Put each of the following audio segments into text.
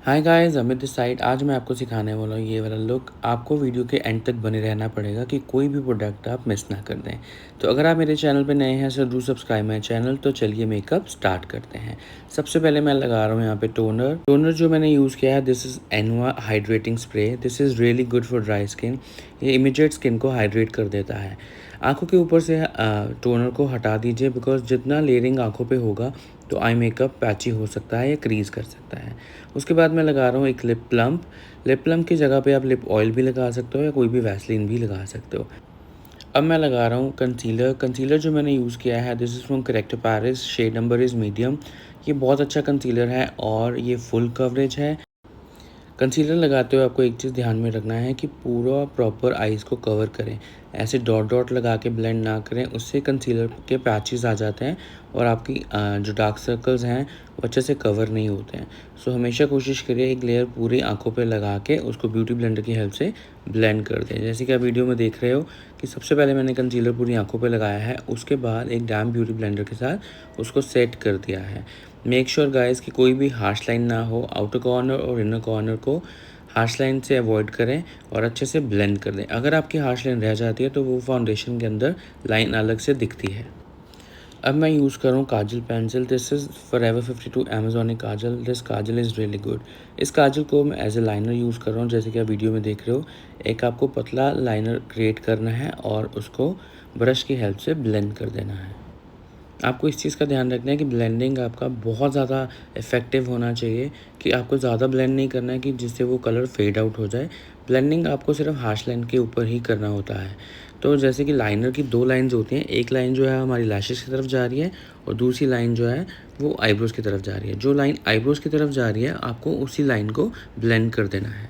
Hi guys, Amit this side. आज मैं आपको सिखाने वाला हूँ ये वाला लुक। आपको वीडियो के एंड तक बने रहना पड़ेगा कि कोई भी प्रोडक्ट आप मिस ना कर दें। तो अगर आप मेरे चैनल पे नए हैं so do subscribe my channel. तो चलिए मेकअप स्टार्ट करते हैं। सबसे पहले मैं लगा रहा हूँ यहाँ पे टोनर जो मैंने यूज़ किया है this is Enva hydrating spray. This is really good for dry skin. ये इमीडिएट स्किन को हाइड्रेट कर देता है। आँखों के ऊपर से टोनर को हटा दीजिए बिकॉज जितना लेयरिंग आँखों पे होगा तो आई मेकअप पैची हो सकता है या क्रीज कर सकता है। उसके बाद मैं लगा रहा हूँ एक लिप प्लम्प की जगह पे आप लिप ऑयल भी लगा सकते हो या कोई भी वैसलीन भी लगा सकते हो। अब मैं लगा रहा हूँ कंसीलर जो मैंने यूज़ किया है this is from Character Paris. Shade number is medium. ये बहुत अच्छा कंसीलर है और ये फुल कवरेज है। कंसीलर लगाते हुए आपको एक चीज़ ध्यान में रखना है कि पूरा प्रॉपर आईज़ को कवर करें। ऐसे डॉट डॉट लगा के ब्लेंड ना करें, उससे कंसीलर के पैचेस आ जाते हैं और आपकी जो डार्क सर्कल्स हैं वो अच्छे से कवर नहीं होते हैं। सो हमेशा कोशिश करिए एक लेयर पूरी आंखों पे लगा के उसको ब्यूटी ब्लेंडर की हेल्प से ब्लेंड कर दें। जैसे कि आप वीडियो में देख रहे हो कि सबसे पहले मैंने कंसीलर पूरी आंखों पे लगाया है, उसके बाद एक डैम ब्यूटी ब्लेंडर के साथ उसको सेट कर दिया है। मेक श्योर गाइस कि कोई भी हार्श लाइन ना हो। आउटर कॉर्नर और इनर कॉर्नर को हार्श लाइन से अवॉइड करें और अच्छे से ब्लेंड कर दें। अगर आपकी हार्श लाइन रह जाती है तो वो फाउंडेशन के अंदर लाइन अलग से दिखती है। अब मैं यूज़ कर रहा हूँ kajal pencil. This is forever 52 Amazonic kajal. This kajal is really good. इस काजल को मैं एज ए लाइनर यूज़ कर रहा हूँ। जैसे कि आप वीडियो में देख रहे हो, एक आपको पतला लाइनर क्रिएट करना है और उसको ब्रश की हेल्प से ब्लेंड कर देना है। आपको इस चीज़ का ध्यान रखना है कि ब्लेंडिंग आपका बहुत ज़्यादा इफ़ेक्टिव होना चाहिए, कि आपको ज़्यादा ब्लेंड नहीं करना है कि जिससे वो कलर फेड आउट हो जाए। ब्लेंडिंग आपको सिर्फ हार्श लाइन के ऊपर ही करना होता है। तो जैसे कि लाइनर की 2 लाइन्स होती हैं, एक लाइन जो है हमारी लैशेज़ की तरफ जा रही है और दूसरी लाइन जो है वो आईब्रोज़ की तरफ जा रही है। जो लाइन आईब्रोज़ की तरफ जा रही है आपको उसी लाइन को ब्लेंड कर देना है।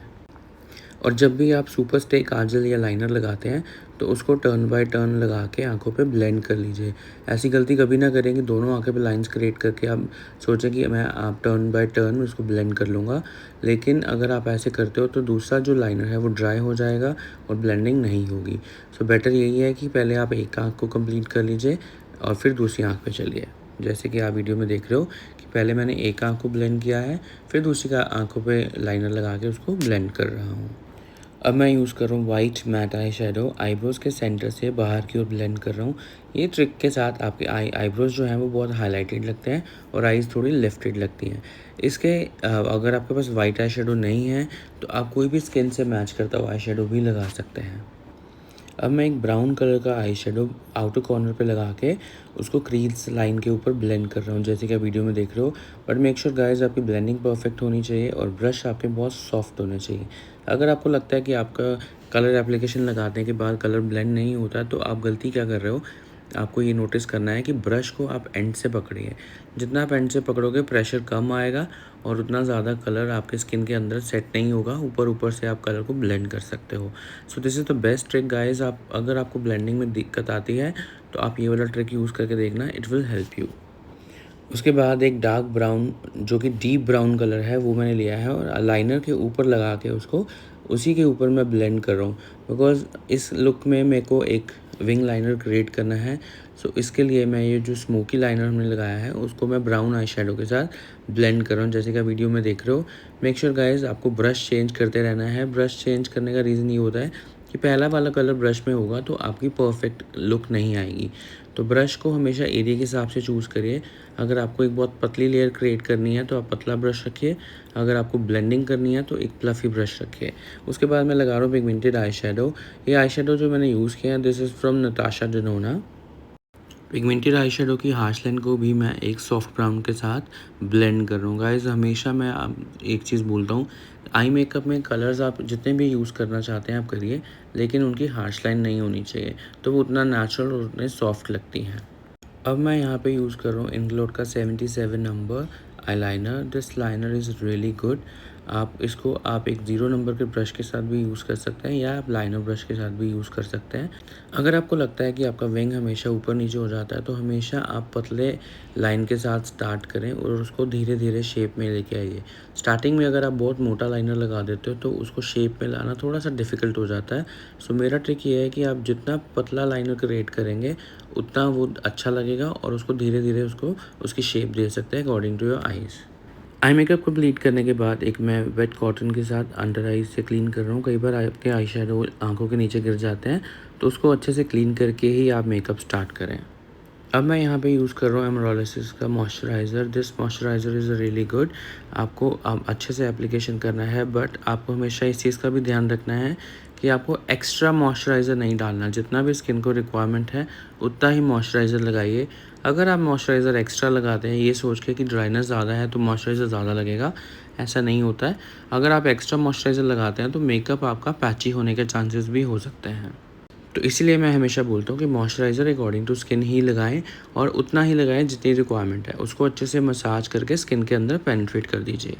और जब भी आप सुपर स्टे काजल या लाइनर लगाते हैं तो उसको टर्न बाय टर्न लगा के आंखों पे ब्लेंड कर लीजिए। ऐसी गलती कभी ना करें कि दोनों आंखें पे लाइंस क्रिएट करके आप सोचें कि मैं आप टर्न बाय टर्न उसको ब्लेंड कर लूँगा। लेकिन अगर आप ऐसे करते हो तो दूसरा जो लाइनर है वो ड्राई हो जाएगा और ब्लेंडिंग नहीं होगी। सो बेटर यही है कि पहले आप एक आँख को कंप्लीट कर लीजिए और फिर दूसरी आँख पे चलिए। जैसे कि आप वीडियो में देख रहे हो कि पहले मैंने एक आँख को ब्लेंड किया है, फिर दूसरी का आँखों पे लाइनर लगा के उसको ब्लेंड कर रहा हूँ। अब मैं यूज़ कर रहा हूँ white matte eye shadow. Eyebrows के सेंटर से बाहर की ओर ब्लेंड कर रहा हूँ। ये ट्रिक के साथ आपके आईब्रोज़ जो हैं वो बहुत हाइलाइटेड लगते हैं और आईज़ थोड़ी लिफ्टेड लगती हैं। इसके अगर आपके पास वाइट आई शेडो नहीं है तो आप कोई भी स्किन से मैच करता हुआ आई शेडो भी लगा सकते हैं। अब मैं एक ब्राउन कलर का आई शेडो आउटर कॉर्नर पे लगा के उसको क्रीज लाइन के ऊपर ब्लेंड कर रहा हूँ, जैसे कि आप वीडियो में देख रहे हो। बट मेक श्योर गाइस आपकी ब्लेंडिंग परफेक्ट होनी चाहिए और ब्रश आपके बहुत सॉफ्ट होने चाहिए। अगर आपको लगता है कि आपका कलर एप्लीकेशन लगाने के बाद कलर ब्लेंड नहीं होता तो आप गलती क्या कर रहे हो। आपको ये नोटिस करना है कि ब्रश को आप एंड से पकड़िए। जितना आप एंड से पकड़ोगे प्रेशर कम आएगा और उतना ज़्यादा कलर आपके स्किन के अंदर सेट नहीं होगा। ऊपर ऊपर से आप कलर को ब्लेंड कर सकते हो। So this is the best trick guys. आप अगर आपको ब्लेंडिंग में दिक्कत आती है तो आप ये वाला ट्रिक यूज़ करके देखना, इट विल हेल्प यू। उसके बाद एक डार्क ब्राउन जो कि डीप ब्राउन कलर है वो मैंने लिया है और लाइनर के ऊपर लगा के उसको उसी के ऊपर मैं ब्लेंड कर रहा हूँ बिकॉज़ इस लुक में मेरे को एक विंग लाइनर क्रिएट करना है। सो इसके लिए मैं ये जो स्मोकी लाइनर हमने लगाया है उसको मैं ब्राउन आई शेडो के साथ ब्लेंड कर रहा हूँ, जैसे कि आप वीडियो में देख रहे हो। मेक श्योर गाइस आपको ब्रश चेंज करते रहना है। ब्रश चेंज करने का रीज़न ये होता है कि पहला वाला कलर ब्रश में होगा तो आपकी परफेक्ट लुक नहीं आएगी। तो ब्रश को हमेशा एरिया के हिसाब से चूज़ करिए। अगर आपको एक बहुत पतली लेयर क्रिएट करनी है तो आप पतला ब्रश रखिए। अगर आपको ब्लेंडिंग करनी है तो एक फ्लफ़ी ब्रश रखिए। उसके बाद मैं लगा रहा हूँ पिगमेंटेड आई शेडो। ये आई शेडो जो मैंने यूज़ किया है this is from Natasha Denona. Pigmented eye shadow की हार्श लाइन को भी मैं एक सॉफ्ट ब्राउन के साथ ब्लेंड कर रहा हूँ। गाइस हमेशा मैं एक चीज़ बोलता हूँ, आई मेकअप में कलर्स आप जितने भी यूज़ करना चाहते हैं आप करिए, लेकिन उनकी हार्श लाइन नहीं होनी चाहिए, तो वो उतना नेचुरल और उतने सॉफ्ट लगती हैं। अब मैं यहाँ पे यूज़ कर रहा हूँ इंग्लोड का 77 number eyeliner. This liner is really good. आप इसको आप एक 0 नंबर के ब्रश के साथ भी यूज़ कर सकते हैं या आप लाइनर ब्रश के साथ भी यूज़ कर सकते हैं। अगर आपको लगता है कि आपका विंग हमेशा ऊपर नीचे हो जाता है तो हमेशा आप पतले लाइन के साथ स्टार्ट करें और उसको धीरे धीरे शेप में लेके आइए। स्टार्टिंग में अगर आप बहुत मोटा लाइनर लगा देते हो तो उसको शेप में लाना थोड़ा सा डिफ़िकल्ट हो जाता है। सो मेरा ट्रिक ये है कि आप जितना पतला लाइनर क्रिएट करेंगे उतना वो अच्छा लगेगा और उसको धीरे धीरे उसको उसकी शेप दे सकते हैं according to your eyes. Eye makeup complete करने के बाद एक मैं वेट कॉटन के साथ अंडर आईज से क्लीन कर रहा हूँ। कई बार आपके आई शेडो आँखों के नीचे गिर जाते हैं, तो उसको अच्छे से क्लीन करके ही आप मेकअप स्टार्ट करें। अब मैं यहाँ पे यूज़ कर रहा हूँ एमरोलिसिस का moisturiser. This moisturiser is really good. आपको अच्छे से एप्लीकेशन करना है, बट आपको हमेशा इस चीज़ का भी ध्यान रखना है कि आपको एक्स्ट्रा मॉइस्चराइज़र नहीं डालना। जितना भी स्किन को रिक्वायरमेंट है उतना ही मॉइस्चराइज़र लगाइए। अगर आप मॉइस्चराइज़र एक्स्ट्रा लगाते हैं ये सोच के कि ड्राइनेस ज़्यादा है तो मॉइस्चराइज़र ज़्यादा लगेगा, ऐसा नहीं होता है। अगर आप एक्स्ट्रा मॉइस्चराइज़र लगाते हैं तो मेकअप आपका पैची होने के चांसेस भी हो सकते हैं। तो इसीलिए मैं हमेशा बोलता हूँ कि मॉइस्चराइज़र अकॉर्डिंग टू स्किन ही लगाएं, और उतना ही लगाएं जितनी रिक्वायरमेंट है। उसको अच्छे से मसाज करके स्किन के अंदर पेनिट्रेट कर दीजिए।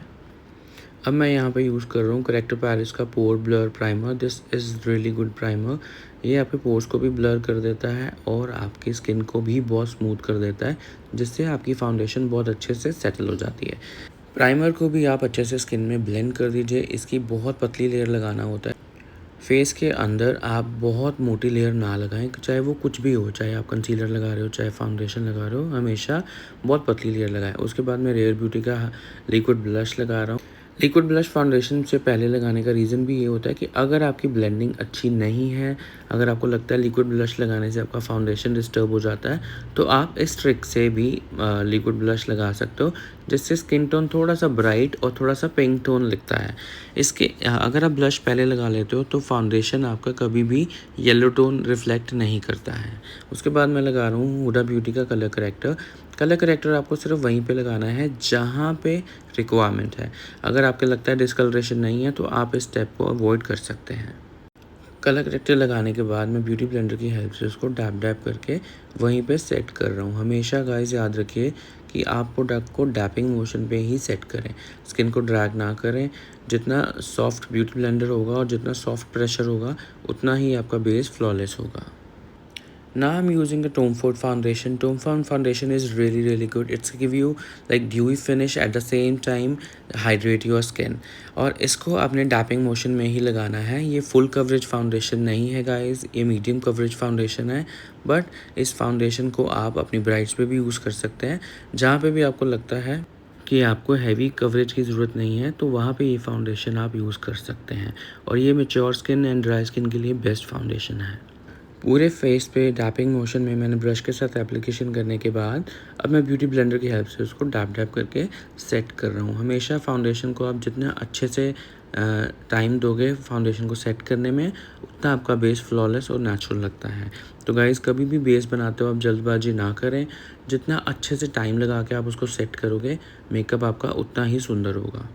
अब मैं यहाँ पे यूज़ कर रहा हूँ करेक्टर पैरिस का pore blur primer. This is really good primer. ये आपके पोर्स को भी ब्लर कर देता है और आपकी स्किन को भी बहुत स्मूथ कर देता है, जिससे आपकी फाउंडेशन बहुत अच्छे से सेटल हो जाती है। प्राइमर को भी आप अच्छे से स्किन में ब्लेंड कर दीजिए। इसकी बहुत पतली लेयर लगाना होता है। फेस के अंदर आप बहुत मोटी लेयर ना लगाएं, चाहे वो कुछ भी हो, चाहे आप कंसीलर लगा रहे हो चाहे फाउंडेशन लगा रहे हो, हमेशा बहुत पतली लेयर लगाएं। उसके बाद मैं रेयर ब्यूटी का लिक्विड ब्लश लगा रहा हूँ। लिक्विड ब्लश फाउंडेशन से पहले लगाने का रीज़न भी ये होता है कि अगर आपकी ब्लेंडिंग अच्छी नहीं है, अगर आपको लगता है लिक्विड ब्लश लगाने से आपका फाउंडेशन डिस्टर्ब हो जाता है, तो आप इस ट्रिक से भी लिक्विड ब्लश लगा सकते हो, जिससे स्किन टोन थोड़ा सा ब्राइट और थोड़ा सा पिंक टोन लिखता है। अगर आप ब्लश पहले लगा लेते हो तो फाउंडेशन आपका कभी भी येलो टोन रिफ्लेक्ट नहीं करता है। उसके बाद मैं लगा रहा हूँ हुडा ब्यूटी का कलर करेक्टर। कलर करेक्टर आपको सिर्फ वहीं पे लगाना है जहाँ पे रिक्वायरमेंट है। अगर आपको लगता है डिस्कलरेशन नहीं है तो आप इस स्टेप को अवॉइड कर सकते हैं। कलर करेक्टर लगाने के बाद मैं ब्यूटी ब्लेंडर की हेल्प से उसको डैप डैप करके वहीं पे सेट कर रहा हूँ। हमेशा गाइस याद रखिए कि आप प्रोडक्ट को डैपिंग मोशन पे ही सेट करें, स्किन को ड्रैग ना करें। जितना सॉफ्ट ब्यूटी ब्लेंडर होगा और जितना सॉफ्ट प्रेशर होगा उतना ही आपका बेस फ्लॉलेस होगा। Now I'm using a Tom Ford foundation. Tom Ford foundation is really good. It's give you like dewy finish at the same time hydrate your skin. और इसको आपने डैपिंग मोशन में ही लगाना है। ये फुल कवरेज फाउंडेशन नहीं है गाइस, ये मीडियम कवरेज फाउंडेशन है। बट इस फाउंडेशन को आप अपनी ब्राइड्स पे भी यूज़ कर सकते हैं। जहाँ पे भी आपको लगता है कि आपको हैवी कवरेज की ज़रूरत नहीं है तो वहाँ पे ये फाउंडेशन आप यूज़ कर सकते हैं। और ये mature skin and dry skin के लिए बेस्ट फाउंडेशन है। पूरे फेस पे डैपिंग मोशन में मैंने ब्रश के साथ एप्लीकेशन करने के बाद अब मैं ब्यूटी ब्लेंडर की हेल्प से उसको डैप डैप करके सेट कर रहा हूँ। हमेशा फाउंडेशन को आप जितना अच्छे से टाइम दोगे फाउंडेशन को सेट करने में, उतना आपका बेस फ्लॉलेस और नेचुरल लगता है। तो गाइस कभी भी बेस बनाते हो आप जल्दबाजी ना करें। जितना अच्छे से टाइम लगा के आप उसको सेट करोगे, मेकअप आपका उतना ही सुंदर होगा।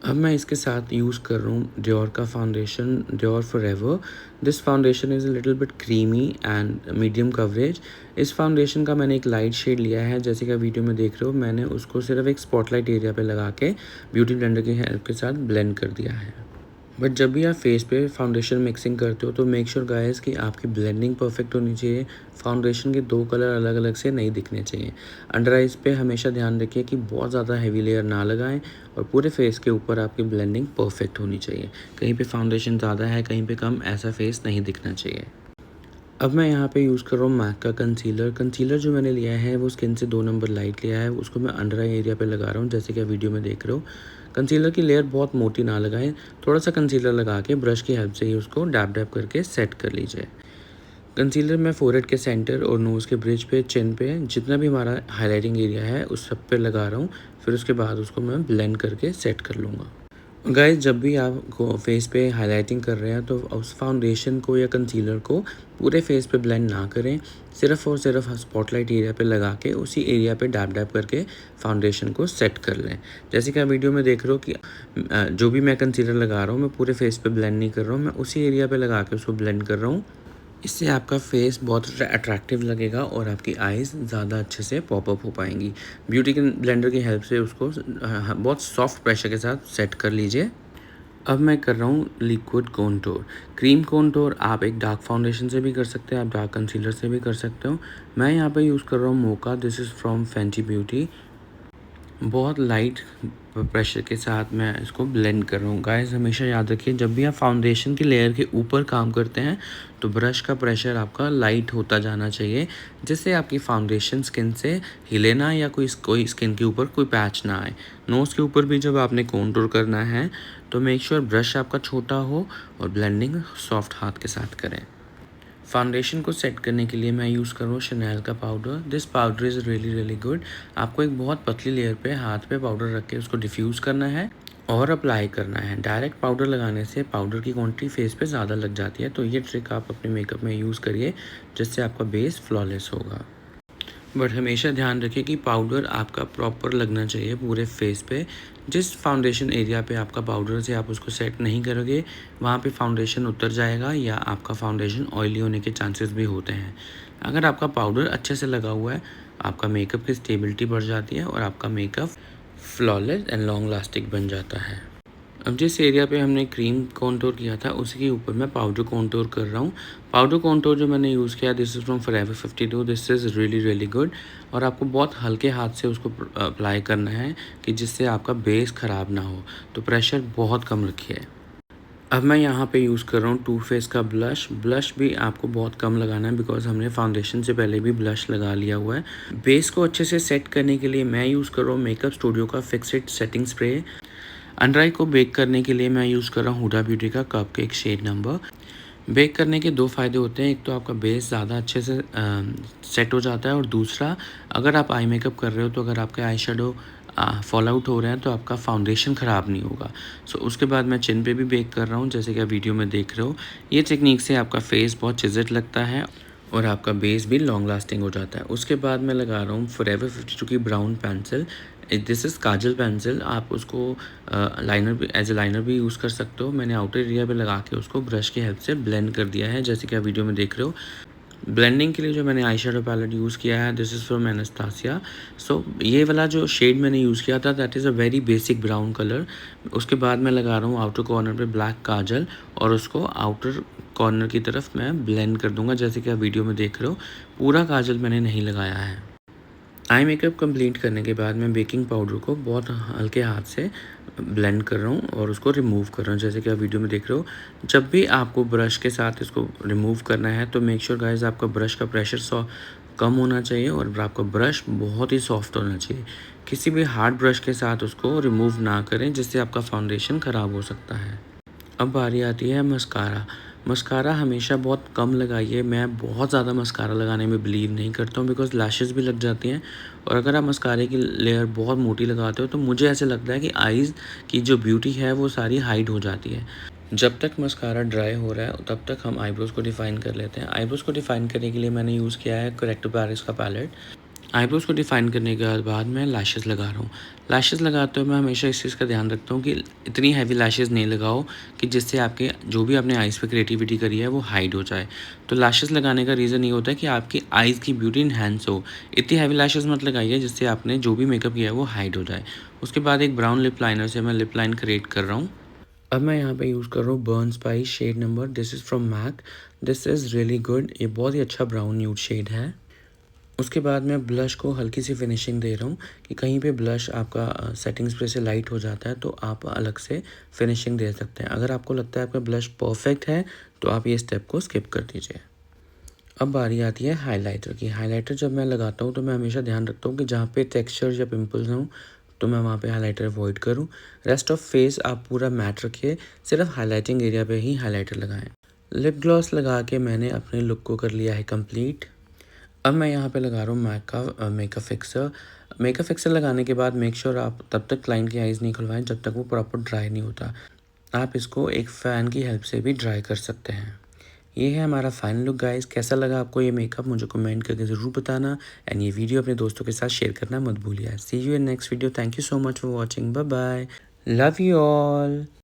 अब मैं इसके साथ यूज़ कर रहा हूँ डियोर का foundation, Dior forever. This foundation is a little bit creamy and medium coverage. इस फाउंडेशन का मैंने एक लाइट शेड लिया है, जैसे कि वीडियो में देख रहे हो। मैंने उसको सिर्फ एक स्पॉटलाइट एरिया पे लगा के ब्यूटी ब्लेंडर की हेल्प के साथ ब्लेंड कर दिया है। बट जब भी आप फेस पे फाउंडेशन मिक्सिंग करते हो तो मेक श्योर गाइस कि आपकी ब्लेंडिंग परफेक्ट होनी चाहिए। फाउंडेशन के 2 कलर अलग अलग से नहीं दिखने चाहिए। अंडर आइज़ पे हमेशा ध्यान रखिए कि बहुत ज़्यादा हैवी लेयर ना लगाएं और पूरे फेस के ऊपर आपकी ब्लेंडिंग परफेक्ट होनी चाहिए। कहीं पे फाउंडेशन ज़्यादा है कहीं पे कम, ऐसा फेस नहीं दिखना चाहिए। अब मैं यहाँ पे यूज़ कर रहा हूँ मैक का कंसीलर। कंसीलर जो मैंने लिया है वो स्किन से 2 नंबर लाइट लिया है। उसको मैं अंडर आई एरिया पे लगा रहा हूँ, जैसे कि आप वीडियो में देख रहे हो। कंसीलर की लेयर बहुत मोटी ना लगाएं, थोड़ा सा कंसीलर लगा के ब्रश की हेल्प से ही उसको डैप डैप करके सेट कर लीजिए। कंसीलर मैं फोरहेड के सेंटर और नोज़ के ब्रिज पे, चिन पे, जितना भी हमारा हाईलाइटिंग एरिया है उस सब पे लगा रहा हूँ। फिर उसके बाद उसको मैं ब्लेंड करके सेट कर लूँगा। गाइस जब भी आप को फेस पे हाइलाइटिंग कर रहे हैं तो उस फाउंडेशन को या कंसीलर को पूरे फेस पे ब्लेंड ना करें। सिर्फ और सिर्फ स्पॉटलाइट एरिया पे लगा के उसी एरिया पे डैप डैप करके फाउंडेशन को सेट कर लें। जैसे कि आप वीडियो में देख रहे हो कि जो भी मैं कंसीलर लगा रहा हूँ मैं पूरे फेस पे ब्लेंड नहीं कर रहा हूँ, मैं उसी एरिया पे लगा के उसको ब्लेंड कर रहा हूँ। इससे आपका फेस बहुत अट्रैक्टिव लगेगा और आपकी आइज़ ज़्यादा अच्छे से पॉपअप हो पाएंगी। ब्यूटी के ब्लेंडर की हेल्प से उसको बहुत सॉफ्ट प्रेशर के साथ सेट कर लीजिए। अब मैं कर रहा हूँ लिक्विड कॉन्टूर। क्रीम कॉन्टूर आप एक डार्क फाउंडेशन से भी कर सकते हैं, आप डार्क कंसीलर से भी कर सकते हो। मैं यहाँ पे यूज़ कर रहा हूँ mocha. This is from Fenty Beauty. बहुत लाइट प्रेशर के साथ मैं इसको ब्लेंड कर रहा हूँ। गाइस हमेशा याद रखिए, जब भी आप फाउंडेशन की लेयर के ऊपर काम करते हैं तो ब्रश का प्रेशर आपका लाइट होता जाना चाहिए, जिससे आपकी फाउंडेशन स्किन से हिले ना, या कोई स्किन के ऊपर कोई पैच ना आए। नोज़ के ऊपर भी जब आपने कॉन्टूर करना है तो मेक श्योर ब्रश आपका छोटा हो और ब्लेंडिंग सॉफ्ट हाथ के साथ करें। फाउंडेशन को सेट करने के लिए मैं यूज़ कर रहा हूँ शनेल का powder. This powder is really good. आपको एक बहुत पतली लेयर पे हाथ पे पाउडर रख के उसको डिफ्यूज़ करना है और अप्लाई करना है। डायरेक्ट पाउडर लगाने से पाउडर की क्वांटिटी फेस पे ज़्यादा लग जाती है, तो ये ट्रिक आप अपने मेकअप में यूज़ करिए, जिससे आपका बेस फ्लॉलेस होगा। बट हमेशा ध्यान रखिए कि पाउडर आपका प्रॉपर लगना चाहिए पूरे फेस पे। जिस फाउंडेशन एरिया पे आपका पाउडर से आप उसको सेट नहीं करोगे, वहाँ पे फाउंडेशन उतर जाएगा या आपका फाउंडेशन ऑयली होने के चांसेस भी होते हैं। अगर आपका पाउडर अच्छे से लगा हुआ है, आपका मेकअप की स्टेबिलिटी बढ़ जाती है और आपका makeup flawless and long lasting बन जाता है। अब जिस एरिया पे हमने क्रीम कॉन्टूर किया था उसी के ऊपर मैं पाउडर कॉन्टूर कर रहा हूँ। पाउडर कॉन्टूर जो मैंने यूज़ किया, this is from forever 52। This is really good. और आपको बहुत हल्के हाथ से उसको अप्लाई करना है कि जिससे आपका बेस ख़राब ना हो, तो प्रेशर बहुत कम रखिए। अब मैं यहाँ पे यूज़ कर रहा हूँ टू फेस का ब्लश। ब्लश भी आपको बहुत कम लगाना है, बिकॉज हमने फाउंडेशन से पहले भी ब्लश लगा लिया हुआ है। बेस को अच्छे से सेट करने के लिए मैं यूज़ कर रहा हूँ मेकअप स्टूडियो का fix it setting spray. Under eye को बेक करने के लिए मैं यूज़ कर रहा हूँ हुडा ब्यूटी का कपकेक शेड नंबर। बेक करने के दो फ़ायदे होते हैं, एक तो आपका बेस ज़्यादा अच्छे से सेट हो जाता है, और दूसरा अगर आप आई मेकअप कर रहे हो तो अगर आपके आई शेडो फॉल आउट हो रहे हैं तो आपका फाउंडेशन ख़राब नहीं होगा। सो उसके बाद मैं चिन पे भी बेक कर रहा हूँ, जैसे कि आप वीडियो में देख रहे हो। ये टेक्निक से आपका फेस बहुत चिज़ट लगता है और आपका बेस भी लॉन्ग लास्टिंग हो जाता है। उसके बाद मैं लगा रहा हूँ फॉरएवर 52 की brown pencil. This is Kajal pencil. आप उसको लाइनर भी एज ए लाइनर भी यूज़ कर सकते हो। मैंने आउटर एरिया पे लगा के उसको ब्रश की हेल्प से ब्लेंड कर दिया है, जैसे कि आप वीडियो में देख रहे हो। ब्लेंडिंग के लिए जो मैंने आई शेडो पैलेट यूज़ किया है, दिस इज़ फ्रॉम एनास्तासिया। सो ये वाला जो शेड मैंने यूज़ किया था, that is a very basic brown colour. उसके बाद मैं लगा रहा हूँ आउटर कॉर्नर पे ब्लैक काजल, और उसको आउटर कॉर्नर की तरफ मैं ब्लेंड कर दूंगा, जैसे कि आप वीडियो में देख रहे हो। पूरा काजल मैंने नहीं लगाया है। आई मेकअप कंप्लीट करने के बाद मैं बेकिंग पाउडर को बहुत हल्के हाथ से ब्लेंड कर रहा हूँ और उसको रिमूव कर रहा हूँ, जैसे कि आप वीडियो में देख रहे हो। जब भी आपको ब्रश के साथ इसको रिमूव करना है तो मेक श्योर गाइस आपका ब्रश का प्रेशर कम होना चाहिए और आपका ब्रश बहुत ही सॉफ्ट होना चाहिए। किसी भी हार्ड ब्रश के साथ उसको रिमूव ना करें, जिससे आपका फाउंडेशन ख़राब हो सकता है। अब बारी आती है मस्कारा। मस्कारा हमेशा बहुत कम लगाइए। मैं बहुत ज़्यादा मस्कारा लगाने में बिलीव नहीं करता हूँ, बिकॉज़ लैशेज़ भी लग जाती हैं, और अगर आप मस्कारे की लेयर बहुत मोटी लगाते हो तो मुझे ऐसे लगता है कि आईज़ की जो ब्यूटी है वो सारी हाइड हो जाती है। जब तक मस्कारा ड्राई हो रहा है तब तक हम आईब्रोज़ को डिफ़ाइन कर लेते हैं। आईब्रोज़ को डिफ़ाइन करने के लिए मैंने यूज़ किया है करेक्टिव पैरिस का पैलेट। आईब्रोज़ को डिफ़ाइन करने के बाद मैं लैशेज़ लगा रहा हूँ। लैशेज़ लगाते हुए मैं हमेशा इस चीज़ का ध्यान रखता हूँ कि इतनी हैवी लैशेज़ नहीं लगाओ कि जिससे आपके जो भी आपने आइज़ पे क्रिएटिविटी करी है वो हाइड हो जाए। तो लैशेज़ लगाने का रीज़न ये होता है कि आपकी आइज़ की ब्यूटी इन्हांस हो। इतनी हैवी लैशेज़ मत लगाइए जिससे आपने जो भी मेकअप किया है वो हाइड हो जाए। उसके बाद एक ब्राउन लिप लाइनर से मैं लिप लाइन क्रिएट कर रहा हूँ। अब मैं यहाँ पे यूज़ कर रहा हूँ burn spice shade number. This is from MAC. This is really good. ये बहुत ही अच्छा ब्राउन न्यूड शेड है। उसके बाद मैं ब्लश को हल्की सी फिनिशिंग दे रहा हूँ कि कहीं पे ब्लश आपका सेटिंग स्प्रे से लाइट हो जाता है तो आप अलग से फिनिशिंग दे सकते हैं। अगर आपको लगता है आपका ब्लश परफेक्ट है तो आप ये स्टेप को स्किप कर दीजिए। अब बारी आती है हाइलाइटर की। हाइलाइटर जब मैं लगाता हूँ तो मैं हमेशा ध्यान रखता हूँ कि जहाँ पे टेक्सचर या पिंपल्स हों तो मैं वहाँ पे हाइलाइटर अवॉइड करूँ। रेस्ट ऑफ फेस आप पूरा मैट रखिए, सिर्फ हाइलाइटिंग एरिया पे ही हाइलाइटर लगाएं। लिप ग्लॉस लगा के मैंने अपने लुक को कर लिया है कंप्लीट। अब मैं यहाँ पे लगा रहा हूँ मैक का मेकअप फिक्सर। मेकअप फिक्सर लगाने के बाद मेक श्योर आप तब तक क्लाइंट की आइज़ नहीं खुलवाएं जब तक वो प्रॉपर ड्राई नहीं होता। आप इसको एक फ़ैन की हेल्प से भी ड्राई कर सकते हैं। ये है हमारा फाइनल लुक गाइस। कैसा लगा आपको ये मेकअप मुझे कमेंट करके ज़रूर बताना, एंड ये वीडियो अपने दोस्तों के साथ शेयर करना मत भूलिए। See you in next video. Thank you so much for watching. Bye bye. Love you all.